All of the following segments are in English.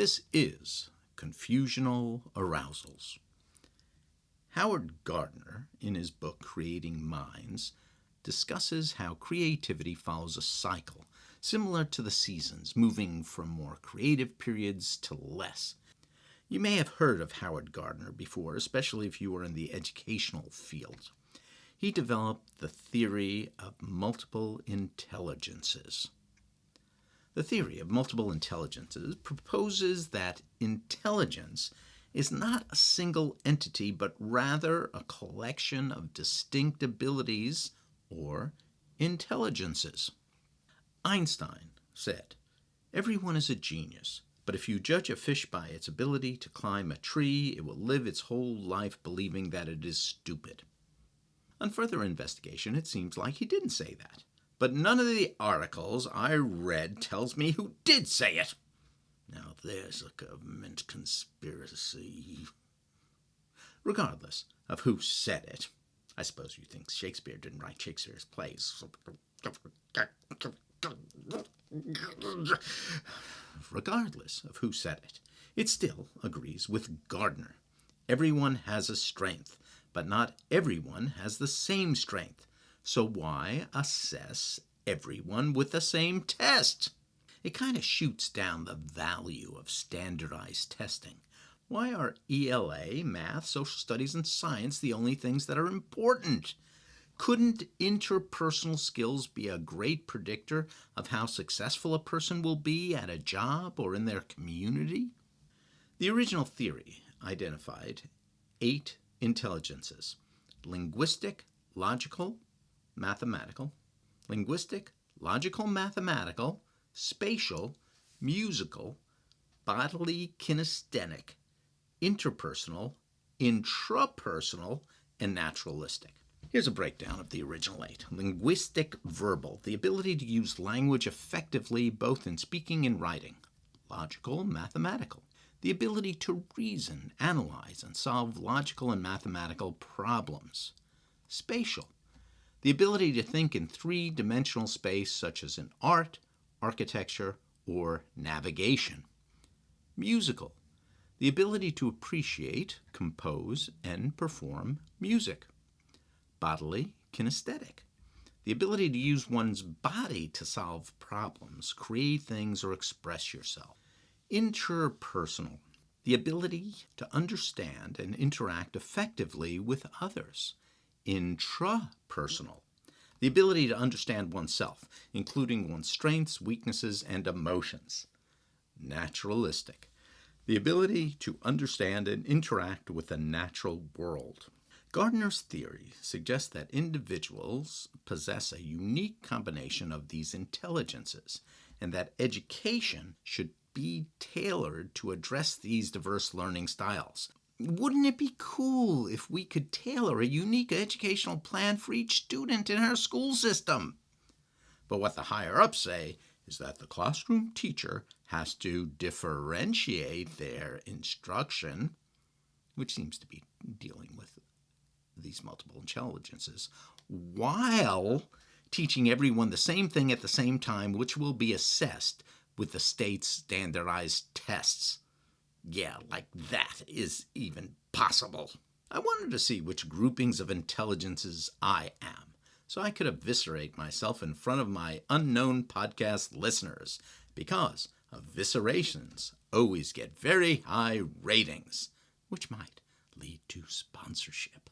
this is Confusional Arousals. Howard Gardner, in his book Creating Minds, discusses how creativity follows a cycle, similar to the seasons, moving from more creative periods to less. You may have heard of Howard Gardner before, especially if you were in the educational field. He developed the theory of multiple intelligences. The theory of multiple intelligences proposes that intelligence is not a single entity, but rather a collection of distinct abilities or intelligences. Einstein said, "Everyone is a genius, but if you judge a fish by its ability to climb a tree, it will live its whole life believing that it is stupid." On further investigation, it seems like he didn't say that. But none of the articles I read tells me who did say it. Now there's a government conspiracy. Regardless of who said it, I suppose you think Shakespeare didn't write Shakespeare's plays. Regardless of who said it, it still agrees with Gardner. Everyone has a strength, but not everyone has the same strength. So why assess everyone with the same test? It kind of shoots down the value of standardized testing. Why are ELA, math, social studies, and science the only things that are important? Couldn't interpersonal skills be a great predictor of how successful a person will be at a job or in their community? The original theory identified 8 intelligences: linguistic, logical, mathematical, spatial, musical, bodily kinesthetic, interpersonal, intrapersonal, and naturalistic. Here's a breakdown of the original 8. Linguistic verbal, the ability to use language effectively both in speaking and writing. Logical mathematical, the ability to reason, analyze, and solve logical and mathematical problems. Spatial, the ability to think in 3-dimensional space such as in art, architecture, or navigation. Musical, the ability to appreciate, compose, and perform music. Bodily kinesthetic, the ability to use one's body to solve problems, create things, or express yourself. Interpersonal, the ability to understand and interact effectively with others. Intrapersonal, the ability to understand oneself, including one's strengths, weaknesses, and emotions. Naturalistic, the ability to understand and interact with the natural world. Gardner's theory suggests that individuals possess a unique combination of these intelligences, and that education should be tailored to address these diverse learning styles. Wouldn't it be cool if we could tailor a unique educational plan for each student in our school system? But what the higher-ups say is that the classroom teacher has to differentiate their instruction, which seems to be dealing with these multiple intelligences, while teaching everyone the same thing at the same time, which will be assessed with the state's standardized tests. Yeah, like that is even possible. I wanted to see which groupings of intelligences I am, so I could eviscerate myself in front of my unknown podcast listeners, because eviscerations always get very high ratings, which might lead to sponsorship.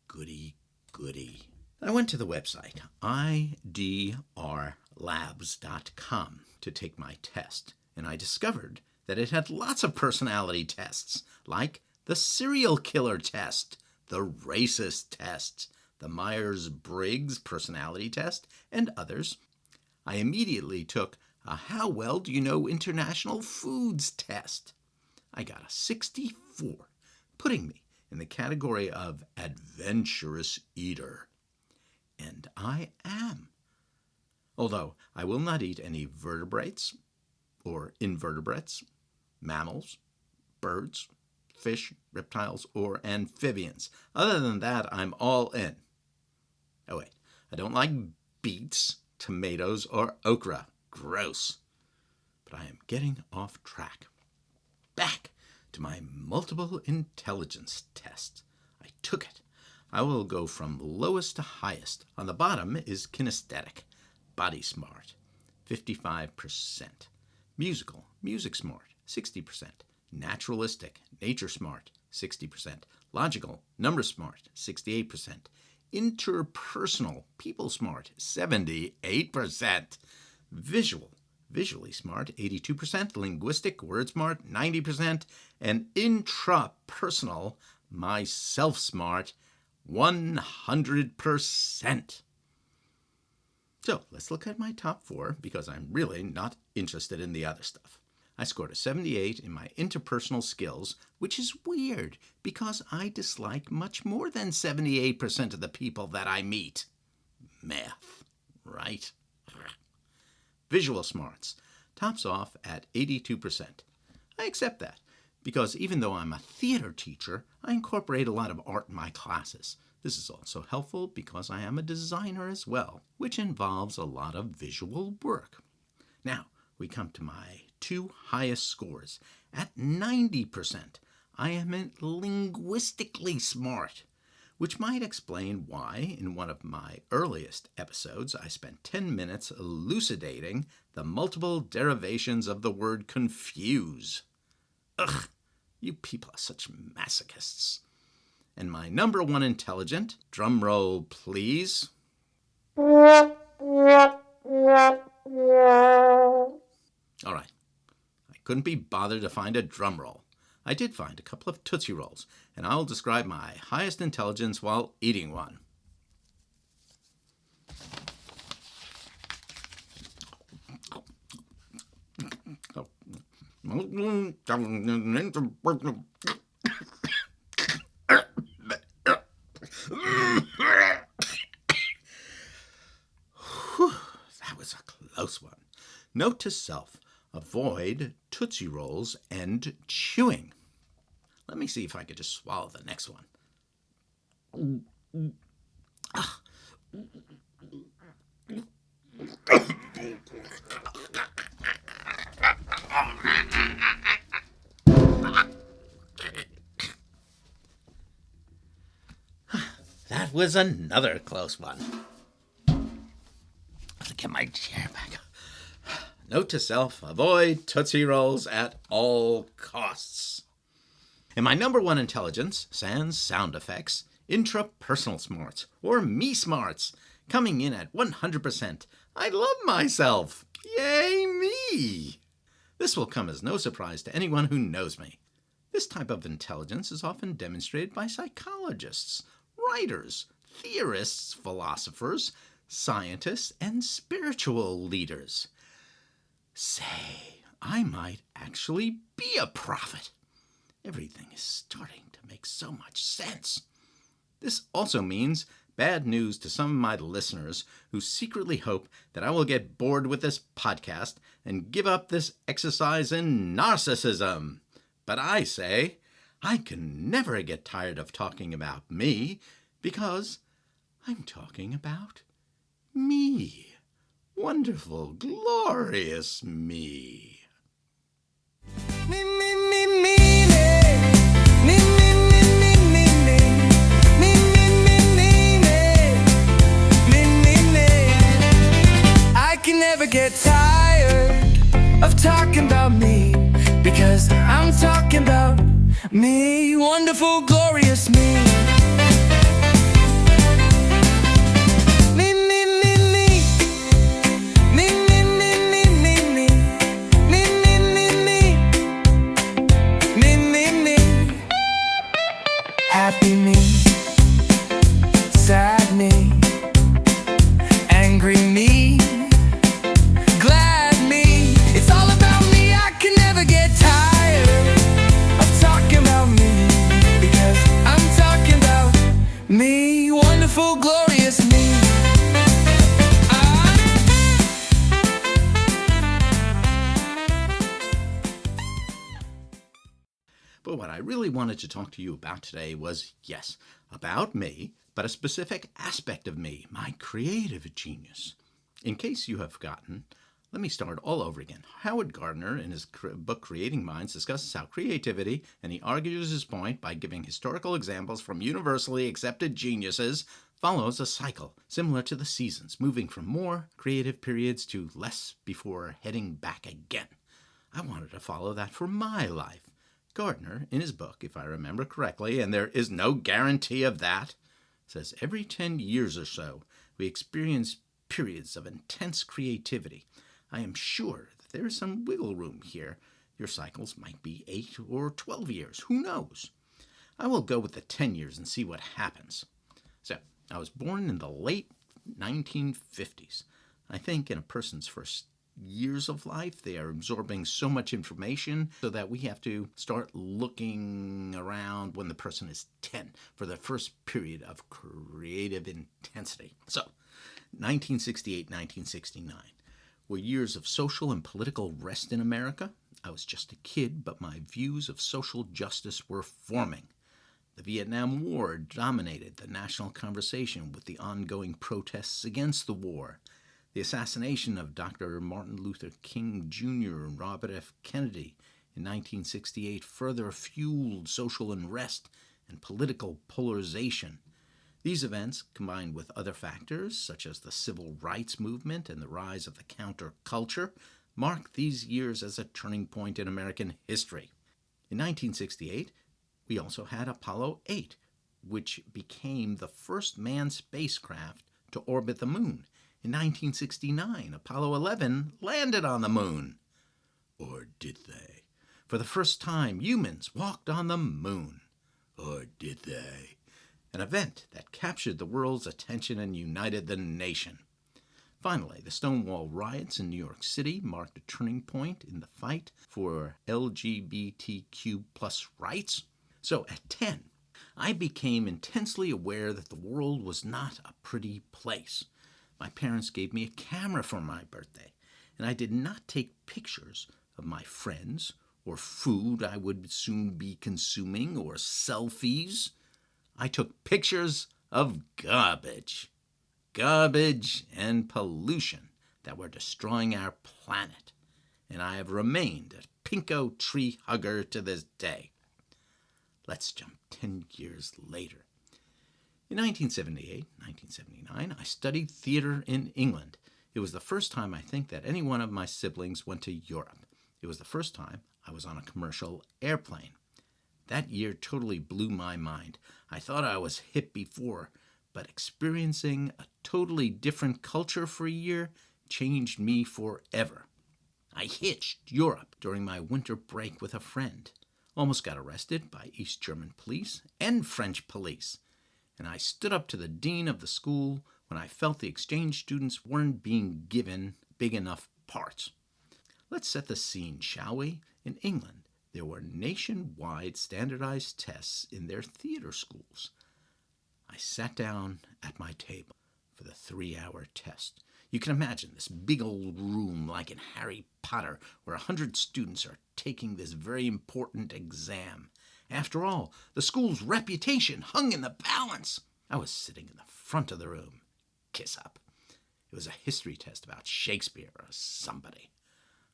Goody, goody. I went to the website idrlabs.com to take my test, and I discovered that it had lots of personality tests, like the serial killer test, the racist test, the Myers-Briggs personality test, and others. I immediately took a How Well Do You Know International Foods test. I got a 64, putting me in the category of adventurous eater. And I am. Although I will not eat any vertebrates or invertebrates, mammals, birds, fish, reptiles, or amphibians. Other than that, I'm all in. Oh wait, I don't like beets, tomatoes, or okra. Gross. But I am getting off track. to my multiple intelligence test. I took it. I will go from lowest to highest. On the bottom is kinesthetic, body smart, 55%. Musical, music smart, 60%. Naturalistic, nature smart, 60%. Logical, number smart, 68%. Interpersonal, people smart, 78%. Visual, visually smart, 82%. Linguistic, word smart, 90%. And intrapersonal, myself smart, 100%. So let's look at my top 4 because I'm really not interested in the other stuff. I scored a 78 in my interpersonal skills, which is weird because I dislike much more than 78% of the people that I meet. Math, right? Visual smarts tops off at 82%. I accept that because even though I'm a theater teacher, I incorporate a lot of art in my classes. This is also helpful because I am a designer as well, which involves a lot of visual work. Now, we come to my 2 highest scores. At 90%, I am linguistically smart, which might explain why, in one of my earliest episodes, I spent 10 minutes elucidating the multiple derivations of the word confuse. Ugh, you people are such masochists. And my number 1 intelligent, drum roll please. All right, I couldn't be bothered to find a drum roll. I did find a couple of Tootsie Rolls, and I'll describe my highest intelligence while eating one. That was a close one. Note to self, avoid Tootsie Rolls and chewing. Let me see if I could just swallow the next one. That was another close one. I have to get my chair back. Note to self, avoid Tootsie Rolls at all costs. And my number 1 intelligence, sans sound effects, intrapersonal smarts, or me smarts, coming in at 100%. I love myself. Yay me! This will come as no surprise to anyone who knows me. This type of intelligence is often demonstrated by psychologists, writers, theorists, philosophers, scientists, and spiritual leaders. Say, I might actually be a prophet. Everything is starting to make so much sense. This also means bad news to some of my listeners who secretly hope that I will get bored with this podcast and give up this exercise in narcissism. But I say, I can never get tired of talking about me because I'm talking about me. Wonderful, glorious me. Me, me, me, me, me. Me, me, me, me, me, me. Me, me, me, me, me. Me, me, me. I can never get tired of talking about me because I'm talking about me. Wonderful, glorious me. Happy me, sad me, angry me, glad me. It's all about me. I can never get tired of talking about me because I'm talking about me. Wonderful, glorious me. But what I really wanted to talk to you about today was, yes, about me, but a specific aspect of me, my creative genius. In case you have forgotten, Let me start all over again. Howard Gardner, in his book Creating Minds, discusses how creativity, and he argues his point by giving historical examples from universally accepted geniuses, follows a cycle similar to the seasons, moving from more creative periods to less before heading back again. I wanted to follow that for my life. Gardner, in his book, if I remember correctly, and there is no guarantee of that, says every 10 years or so we experience periods of intense creativity. I am sure that there is some wiggle room here. Your cycles might be 8 or 12 years. Who knows? I will go with the 10 years and see what happens. So, I was born in the late 1950s. I think in a person's first years of life, they are absorbing so much information so that we have to start looking around when the person is 10 for the first period of creative intensity. So, 1968, 1969. Were years of social and political rest in America. I was just a kid, but my views of social justice were forming. The Vietnam War dominated the national conversation with the ongoing protests against the war. The assassination of Dr. Martin Luther King Jr. and Robert F. Kennedy in 1968 further fueled social unrest and political polarization. These events, combined with other factors such as the civil rights movement and the rise of the counterculture, marked these years as a turning point in American history. In 1968, we also had Apollo 8, which became the first manned spacecraft to orbit the moon. In 1969, Apollo 11 landed on the moon. Or did they? For the first time, humans walked on the moon. Or did they? An event that captured the world's attention and united the nation. Finally, the Stonewall riots in New York City marked a turning point in the fight for LGBTQ+ rights. So at 10, I became intensely aware that the world was not a pretty place. My parents gave me a camera for my birthday, and I did not take pictures of my friends or food I would soon be consuming or selfies. I took pictures of garbage and pollution that were destroying our planet, and I have remained a pinko tree hugger to this day. Let's jump 10 years later. In 1978, 1979, I studied theater in England. It was the first time I think that any one of my siblings went to Europe. It was the first time I was on a commercial airplane. That year totally blew my mind. I thought I was hip before, but experiencing a totally different culture for a year changed me forever. I hitched Europe during my winter break with a friend. Almost got arrested by East German police and French police. And I stood up to the dean of the school when I felt the exchange students weren't being given big enough parts. Let's set the scene, shall we? In England, there were nationwide standardized tests in their theater schools. I sat down at my table for the 3-hour test. You can imagine this big old room like in Harry Potter where 100 students are taking this very important exam. After all, the school's reputation hung in the balance. I was sitting in the front of the room. Kiss up. It was a history test about Shakespeare or somebody.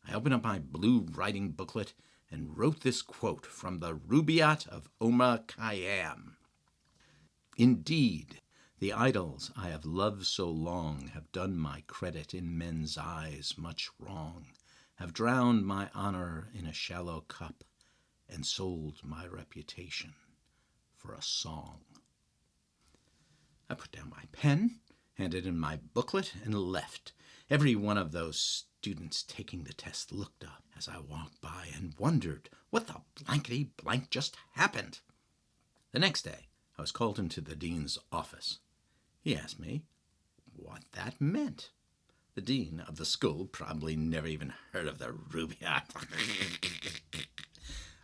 I opened up my blue writing booklet and wrote this quote from the Rubaiyat of Omar Khayyam. Indeed, the idols I have loved so long have done my credit in men's eyes much wrong, have drowned my honor in a shallow cup, and sold my reputation for a song. I put down my pen, handed in my booklet, and left. Every one of those students taking the test looked up as I walked by and wondered what the blankety blank just happened. The next day, I was called into the dean's office. He asked me what that meant. The dean of the school probably never even heard of the Rubaiyat.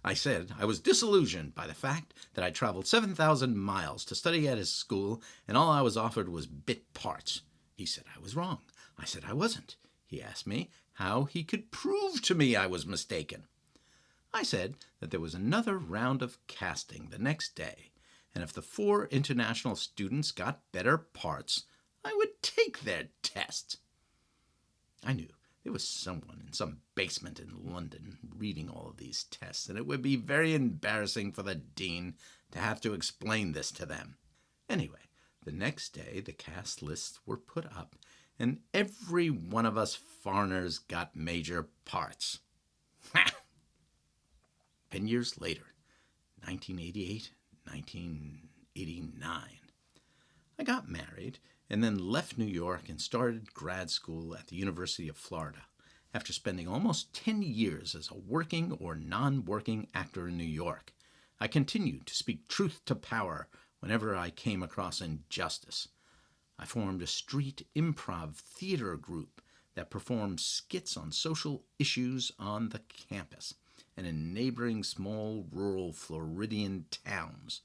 I said I was disillusioned by the fact that I traveled 7,000 miles to study at his school and all I was offered was bit parts. He said I was wrong. I said I wasn't. He asked me how he could prove to me I was mistaken. I said that there was another round of casting the next day, and if the 4 international students got better parts, I would take their test. I knew There was someone in some basement in London reading all of these tests, and it would be very embarrassing for the dean to have to explain this to them. Anyway, the next day the cast lists were put up, and every one of us foreigners got major parts. 10 years later, 1988, 1989, I got married and then left New York and started grad school at the University of Florida after spending almost 10 years as a working or non-working actor in New York. I continued to speak truth to power whenever I came across injustice. I formed a street improv theater group that performed skits on social issues on the campus and in neighboring small rural Floridian towns.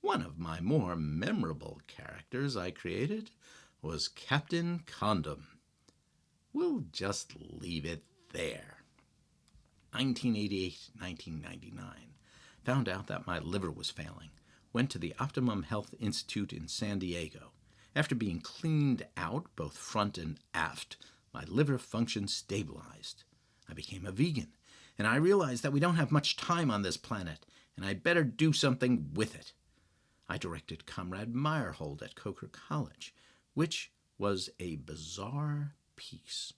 One of my more memorable characters I created was Captain Condom. We'll just leave it there. 1988, 1999. Found out that my liver was failing. Went to the Optimum Health Institute in San Diego. After being cleaned out, both front and aft, my liver function stabilized. I became a vegan, and I realized that we don't have much time on this planet, and I better do something with it. I directed Comrade Meyerhold at Coker College, which was a bizarre piece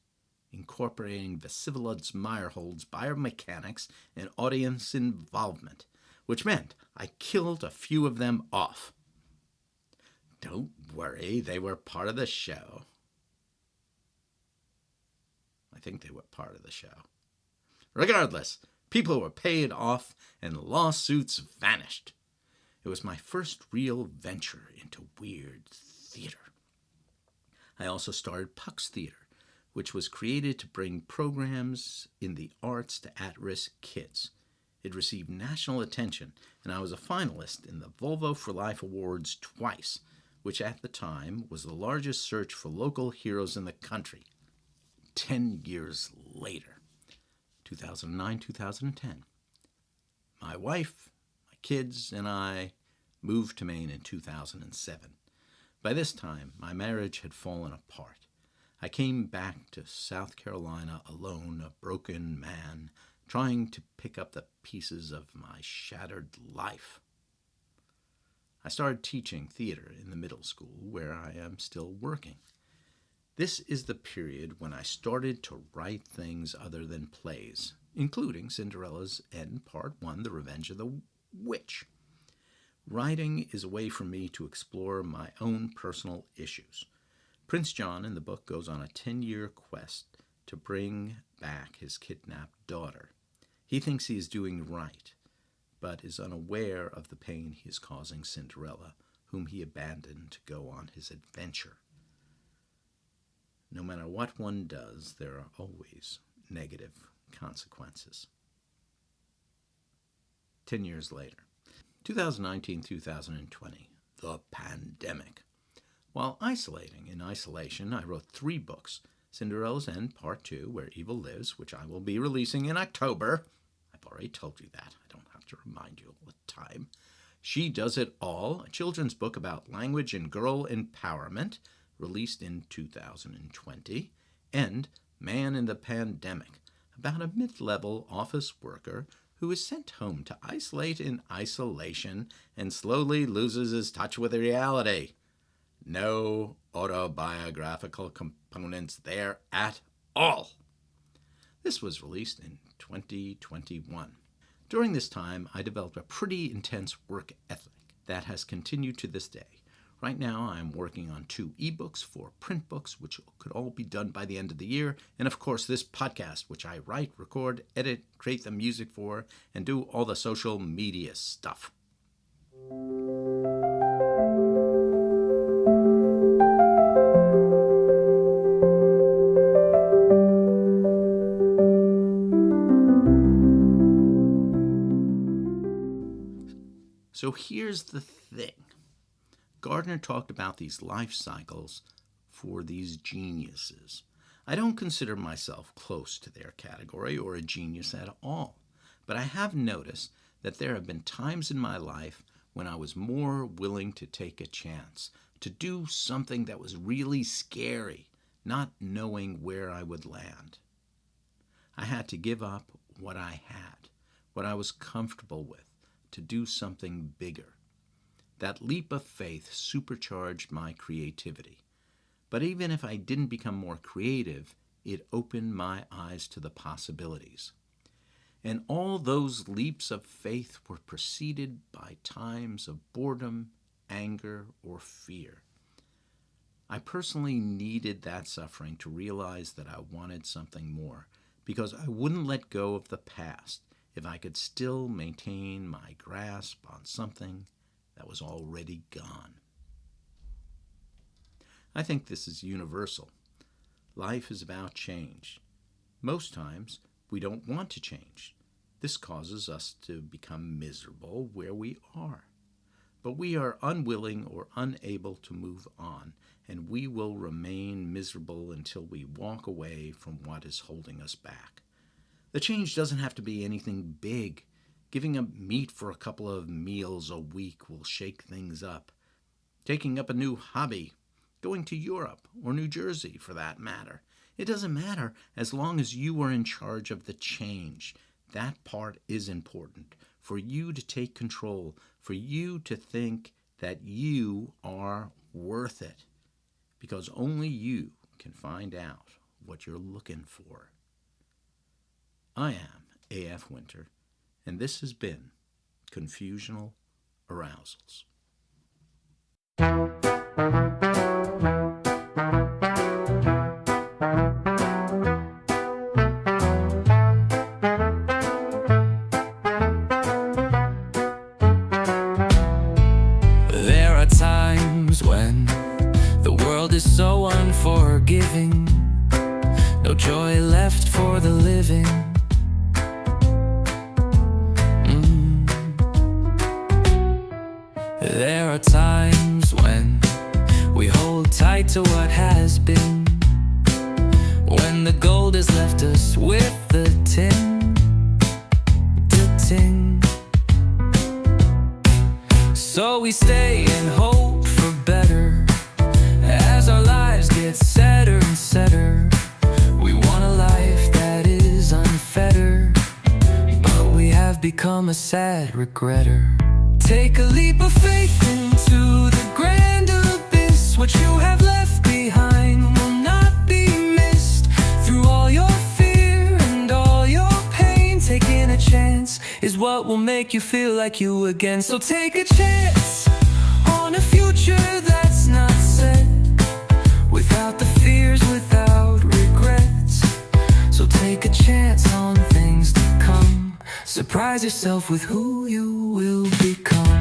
incorporating Vasilijus Meyerhold's biomechanics and audience involvement, which meant I killed a few of them off. Don't worry, they were part of the show. I think they were part of the show. Regardless, people were paid off and lawsuits vanished. It was my first real venture into weird theater. I also started Puck's Theater, which was created to bring programs in the arts to at-risk kids. It received national attention, and I was a finalist in the Volvo for Life Awards twice, which at the time was the largest search for local heroes in the country. 10 years later, 2009, 2010, my wife, my kids, and I moved to Maine in 2007. By this time, my marriage had fallen apart. I came back to South Carolina alone, a broken man, trying to pick up the pieces of my shattered life. I started teaching theater in the middle school, where I am still working. This is the period when I started to write things other than plays, including Cinderella's End Part 1, The Revenge of the Witch. Writing is a way for me to explore my own personal issues. Prince John in the book goes on a 10-year quest to bring back his kidnapped daughter. He thinks he is doing right, but is unaware of the pain he is causing Cinderella, whom he abandoned to go on his adventure. No matter what one does, there are always negative consequences. 10 years later, 2019-2020, the pandemic. While isolating in isolation, I wrote 3 books, Cinderella's End Part 2, Where Evil Lives, which I will be releasing in October. I've already told you that. I don't have to remind you all the time. She Does It All, a children's book about language and girl empowerment, released in 2020, and Man in the Pandemic, about a mid-level office worker who is sent home to isolate in isolation and slowly loses his touch with reality. No autobiographical components there at all. This was released in 2021. During this time, I developed a pretty intense work ethic that has continued to this day. Right now, I'm working on 2 ebooks, 4 print books, which could all be done by the end of the year, and of course this podcast, which I write, record, edit, create the music for, and do all the social media stuff. So here's the thing. Gardner talked about these life cycles for these geniuses. I don't consider myself close to their category or a genius at all, but I have noticed that there have been times in my life when I was more willing to take a chance, to do something that was really scary, not knowing where I would land. I had to give up what I had, what I was comfortable with, to do something bigger. That leap of faith supercharged my creativity. But even if I didn't become more creative, it opened my eyes to the possibilities. And all those leaps of faith were preceded by times of boredom, anger, or fear. I personally needed that suffering to realize that I wanted something more, because I wouldn't let go of the past if I could still maintain my grasp on something that was already gone. I think this is universal. Life is about change. Most times, we don't want to change. This causes us to become miserable where we are. But we are unwilling or unable to move on, and we will remain miserable until we walk away from what is holding us back. The change doesn't have to be anything big. Giving up meat for a couple of meals a week will shake things up. Taking up a new hobby, going to Europe or New Jersey for that matter. It doesn't matter as long as you are in charge of the change. That part is important, for you to take control, for you to think that you are worth it, because only you can find out what you're looking for. I am A.F. Winter, and this has been Confusional Arousals. There are times when the world is so unforgiving, no joy left for the living. There are times when we hold tight to what has been, when the gold has left us with the tin, So we stay and hope for better, as our lives get sadder and sadder. We want a life that is unfettered, but we have become a sad regretter. Take a leap of faith into the grand abyss. What you have left behind will not be missed. Through all your fear and all your pain, taking a chance is what will make you feel like you again. So take a chance on a future that's not set, without the fears, without regrets. So take a chance on things to come. Surprise yourself with who you will become.